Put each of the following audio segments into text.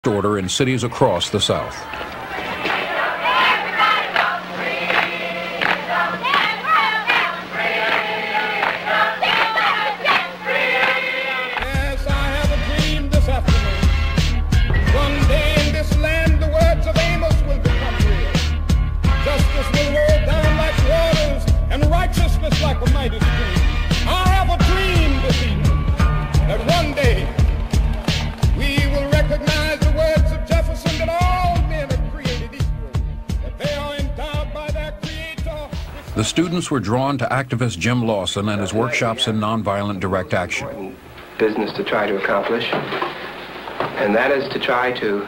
order in cities across the South. Yes, I have a dream this afternoon. One day in this land, the words of Amos will become real. Justice will roll down like waters and righteousness like a mighty stream. I have a dream this evening that one day we will recognize the words of Jefferson that all men are created equal, that they are endowed by their Creator. The students were drawn to activist Jim Lawson and his workshops in nonviolent direct action. Business to try to accomplish, and that is to try to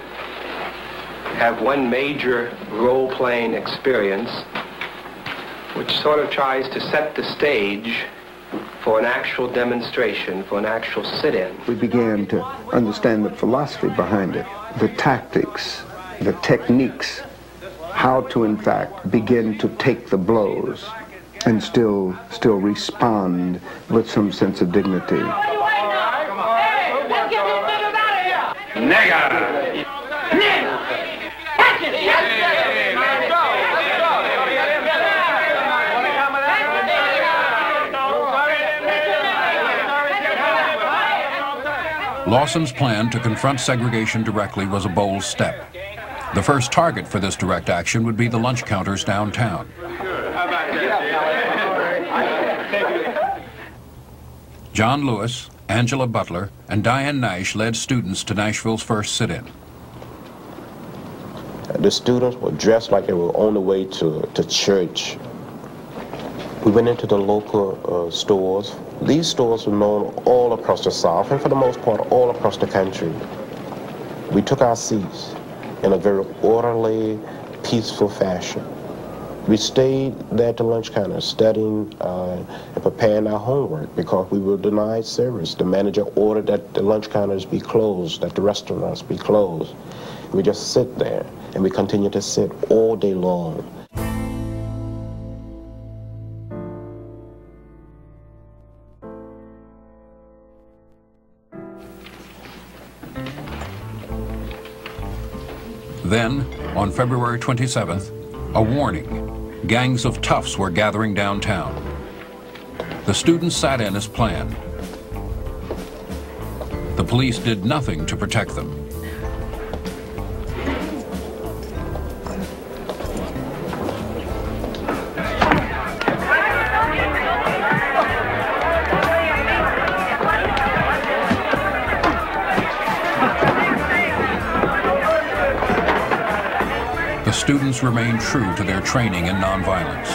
have one major role-playing experience which sort of tries to set the stage for an actual demonstration, for an actual sit-in. We began to understand the philosophy behind it, the tactics, the techniques, how to in fact begin to take the blows and still respond with some sense of dignity. Lawson's plan to confront segregation directly was a bold step. The first target for this direct action would be the lunch counters downtown. John Lewis, Angela Butler, and Diane Nash led students to Nashville's first sit-in. The students were dressed like they were on the way to church. We went into the local stores. These stores were known all across the South, and for the most part, all across the country. We took our seats in a very orderly, peaceful fashion. We stayed there at the lunch counter studying and preparing our homework because we were denied service. The manager ordered that the lunch counters be closed, that the restaurants be closed. We just sit there, and we continue to sit all day long. Then, on February 27th, a warning. Gangs of toughs were gathering downtown. The students sat in as planned. The police did nothing to protect them. The students remained true to their training in nonviolence.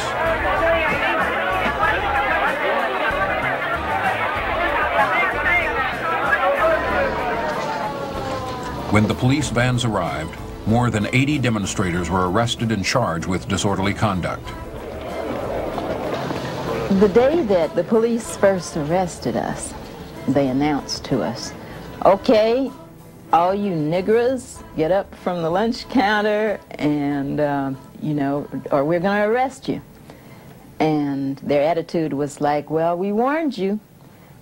When the police vans arrived, more than 80 demonstrators were arrested and charged with disorderly conduct. The day that the police first arrested us, they announced to us, "Okay, all you niggers, get up from the lunch counter and, or we're going to arrest you." And their attitude was like, "Well, we warned you."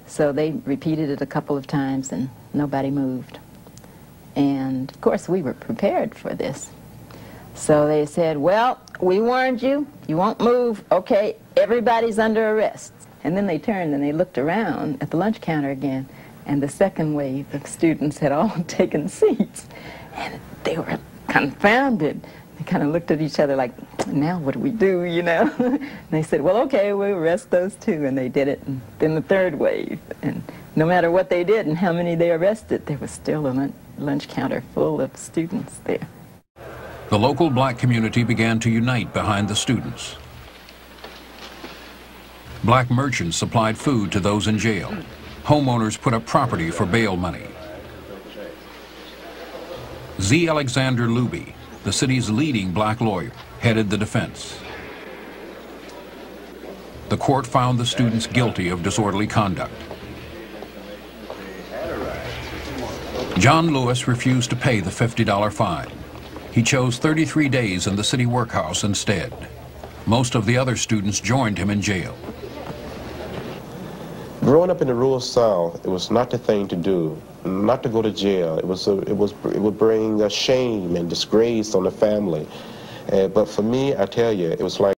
So they repeated it a couple of times and nobody moved. And of course we were prepared for this. So they said, "Well, we warned you, you won't move, okay, everybody's under arrest." And then they turned and they looked around at the lunch counter again, and the second wave of students had all taken seats. And they were confounded. They kind of looked at each other like, "Now what do we do, you know?" And they said, "Well, okay, we'll arrest those two." And they did it. And then the third wave. And no matter what they did and how many they arrested, there was still a lunch counter full of students there. The local black community began to unite behind the students. Black merchants supplied food to those in jail. Homeowners put up property for bail money. Z. Alexander Luby, the city's leading black lawyer, headed the defense. The court found the students guilty of disorderly conduct. John Lewis refused to pay the $50 fine. He chose 33 days in the city workhouse instead. Most of the other students joined him in jail. Growing up in the rural South, it was not the thing to do, not to go to jail. It would bring shame and disgrace on the family. But for me, I tell you, it was like